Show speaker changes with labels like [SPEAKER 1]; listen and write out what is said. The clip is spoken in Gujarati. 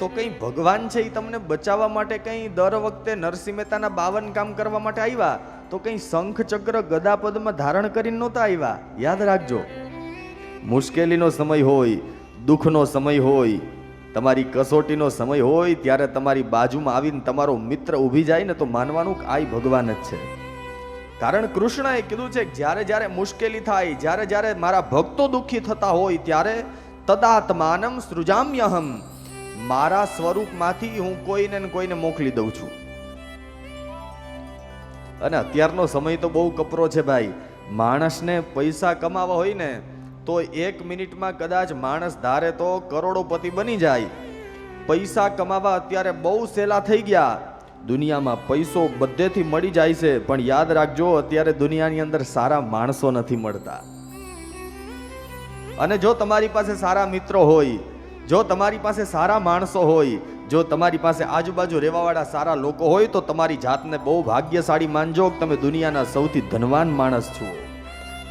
[SPEAKER 1] તો કંઈ ભગવાન છે એ તમને બચાવવા માટે કંઈ દર વખતે નરસિંહ મહેતાના 52 કામ કરવા માટે આવ્યા, તો કંઈ શંખ ચક્ર ગદા પદ્મ ધારણ કરીને નહોતા આવ્યા. યાદ રાખજો, મુશ્કેલીનો સમય હોય, દુઃખનો સમય હોય, તમારી કસોટીનો સમય હોય, ત્યારે તમારી બાજુમાં આવીને તમારો મિત્ર ઊભી જાય ને તો માનવાનું કે આ ભગવાન જ છે. કારણ કૃષ્ણએ કીધું છે કે જ્યારે જ્યારે મુશ્કેલી થાય, જ્યારે જ્યારે મારા ભક્તો દુઃખી થતા હોય, ત્યારે તદાત્માનમ સૃજામ્યહમ, મારા સ્વરૂપમાંથી હું કોઈને ને કોઈને મોકલી દઉં છું. અને અત્યારનો સમય તો બહુ કપરો છે ભાઈ. માણસને પૈસા કમાવા હોય ને તો 1 મિનિટમાં કદાચ માણસ ધારે તો કરોડોપતિ બની જાય. પૈસા કમાવા અત્યારે બહુ સહેલા થઈ ગયા. દુનિયામાં પૈસો બધેથી મળી જાય છે, પણ યાદ રાખજો અત્યારે દુનિયાની અંદર સારા માણસો નથી મળતા. અને જો તમારી પાસે સારા મિત્રો હોય, જો તમારી પાસે સારા માણસો હોય, જો તમારી પાસે આજુબાજુ રહેવાવાળા સારા લોકો હોય, તો તમારી જાતને બહુ ભાગ્યશાળી માનજો કે તમે દુનિયાના સૌથી ધનવાન માણસ છો.